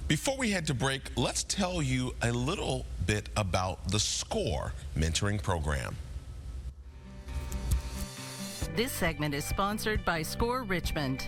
Before we head to break, let's tell you a little bit about the SCORE mentoring program. This segment is sponsored by SCORE Richmond.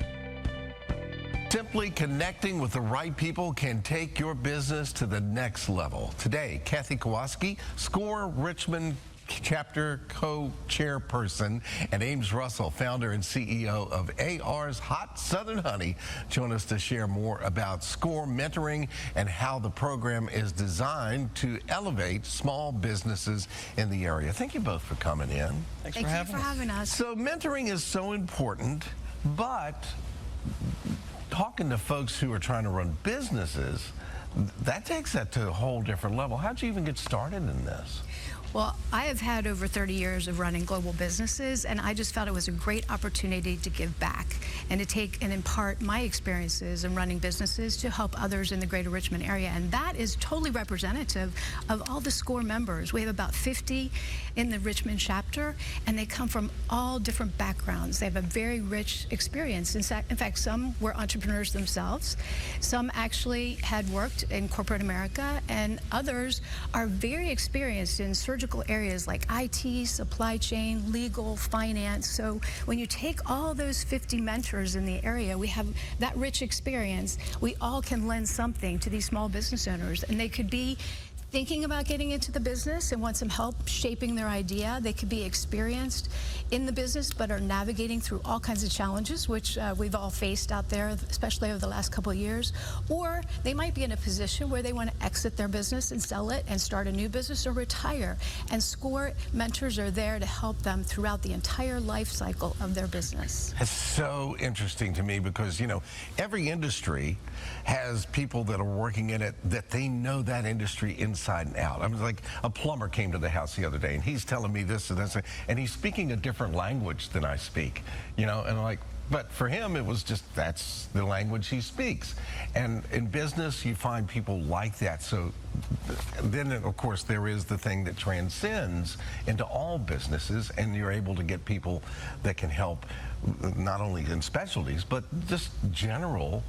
Simply connecting with the right people can take your business to the next level. Today, Kathy Kowalski, SCORE Richmond Chapter Co-Chairperson, and Ames Russell, founder and CEO of AR's Hot Southern Honey, join us to share more about SCORE mentoring and how the program is designed to elevate small businesses in the area. Thank you both for coming in. Thank you for having us. So mentoring is so important, but talking to folks who are trying to run businesses, that takes that to a whole different level. How'd you even get started in this? Well, I have had over 30 years of running global businesses, and I just felt it was a great opportunity to give back and to take and impart my experiences in running businesses to help others in the greater Richmond area. And that is totally representative of all the SCORE members. We have about 50 in the Richmond chapter, and they come from all different backgrounds. They have a very rich experience. In fact, some were entrepreneurs themselves. Some actually had worked in corporate America, and others are very experienced in surgical areas like IT, supply chain, legal, finance. So when you take all those 50 mentors in the area, we have that rich experience. We all can lend something to these small business owners, and they could be thinking about getting into the business and want some help shaping their idea. They could be experienced in the business but are navigating through all kinds of challenges, which we've all faced out there, especially over the last couple of years. Or they might be in a position where they want to exit their business and sell it and start a new business or retire. And SCORE mentors are there to help them throughout the entire life cycle of their business. It's so interesting to me because, you know, every industry has people that are working in it that they know that industry inside and out. I was like, a plumber came to the house the other day and he's telling me this and this, and he's speaking a different language than I speak, you know, and like, but for him, it was just, that's the language he speaks. And in business, you find people like that. So then, of course, there is the thing that transcends into all businesses, and you're able to get people that can help not only in specialties, but just general,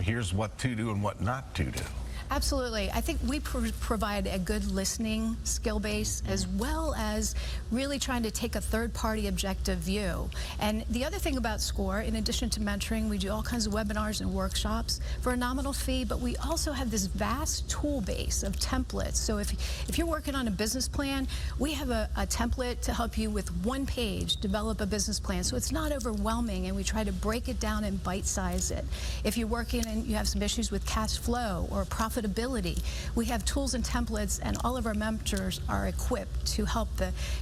here's what to do and what not to do. Absolutely. I think we provide a good listening skill base, as well as really trying to take a third-party objective view. And the other thing about SCORE, in addition to mentoring, we do all kinds of webinars and workshops for a nominal fee, but we also have this vast tool base of templates. So if you're working on a business plan, we have a template to help you with one page develop a business plan, so it's not overwhelming, and we try to break it down and bite-size it. If you're working and you have some issues with cash flow or profitability, we have tools and templates, and all of our mentors are equipped to help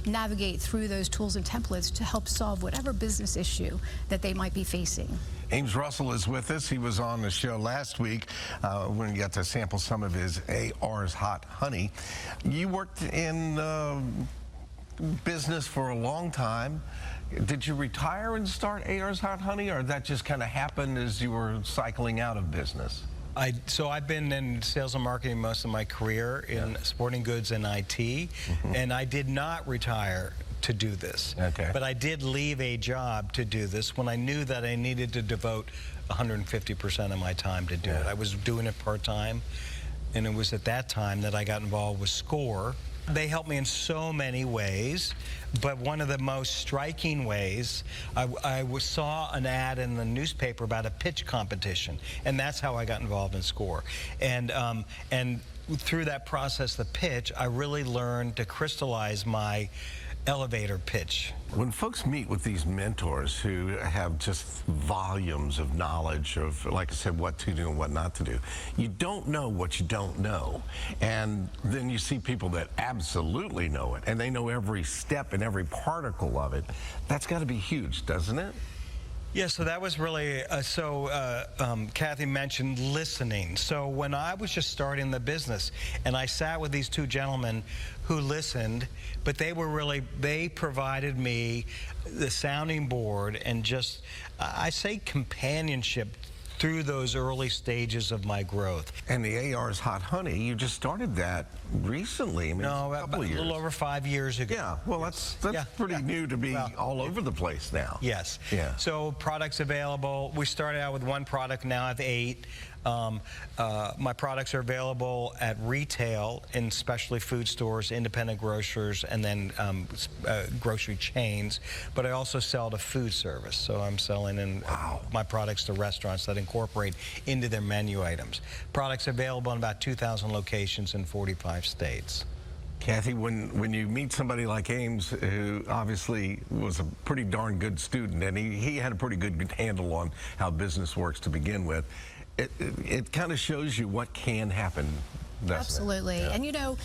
navigate through those tools and templates to help solve whatever business issue that they might be facing. Ames Russell is with us. He was on the show last week when we got to sample some of his AR's Hot Honey. You worked in business for a long time. Did you retire and start AR's Hot Honey, or that just kind of happened as you were cycling out of business? So I've been in sales and marketing most of my career in sporting goods and IT, and I did not retire to do this. Okay. But I did leave a job to do this when I knew that I needed to devote 150% of my time to do it. I was doing it part-time, and it was at that time that I got involved with SCORE. They helped me in so many ways, but one of the most striking ways, I saw an ad in the newspaper about a pitch competition, and that's how I got involved in SCORE. And through that process, the pitch, I really learned to crystallize my elevator pitch. When folks meet with these mentors who have just volumes of knowledge of, like I said, what to do and what not to do, you don't know what you don't know. And then you see people that absolutely know it, and they know every step and every particle of it. That's got to be huge, doesn't it? Yeah, so that was really, Kathy mentioned listening. So when I was just starting the business, and I sat with these two gentlemen who listened, but they provided me the sounding board and just, I say companionship through those early stages of my growth. And the AR's Hot Honey, you just started that recently. I mean, no, about a little over 5 years ago. Yeah, well, that's pretty new to be all over the place now. Yes. Yeah. So products available. We started out with one product, now I have 8. My products are available at retail in specialty food stores, independent grocers, and then grocery chains. But I also sell to food service, so I'm selling my products to restaurants that incorporate into their menu items. Products available in about 2,000 locations in 45 states. Kathy, when you meet somebody like Ames, who obviously was a pretty darn good student, and he had a pretty good handle on how business works to begin with, it kind of shows you what can happen. Absolutely. Yeah. And you know,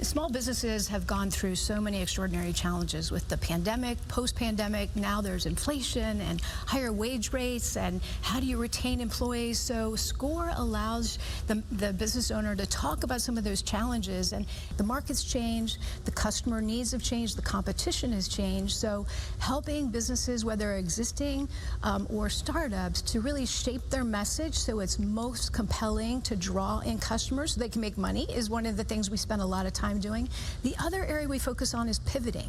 small businesses have gone through so many extraordinary challenges with the pandemic, post-pandemic. Now there's inflation and higher wage rates, and how do you retain employees? So SCORE allows the business owner to talk about some of those challenges, and the market's changed, the customer needs have changed, the competition has changed. So helping businesses, whether existing or startups, to really shape their message so it's most compelling to draw in customers so they can make money is one of the things we spend a lot of time doing. The other area we focus on is pivoting.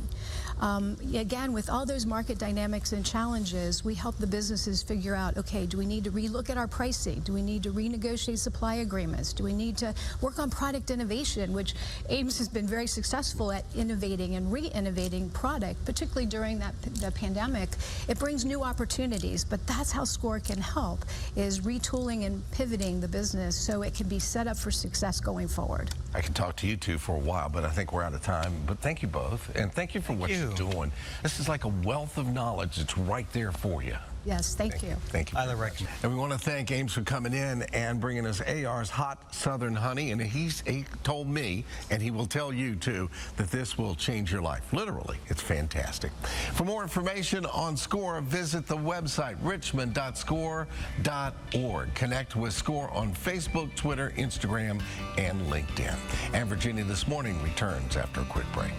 Again, with all those market dynamics and challenges, we help the businesses figure out, okay, do we need to relook at our pricing? Do we need to renegotiate supply agreements? Do we need to work on product innovation, which Ames has been very successful at innovating and re-innovating product, particularly during the pandemic. It brings new opportunities, but that's how SCORE can help, is retooling and pivoting the business so it can be set up for success going forward. I can talk to you two for a while, but I think we're out of time. But thank you both, and thank you for what you're doing. This is like a wealth of knowledge that's right there for you. Yes, thank you. Thank you. I recommend. And we want to thank Ames for coming in and bringing us AR's Hot Southern Honey. And he told me, and he will tell you too, that this will change your life. Literally, it's fantastic. For more information on SCORE, visit the website richmond.score.org. Connect with SCORE on Facebook, Twitter, Instagram, and LinkedIn. And Virginia This Morning returns after a quick break.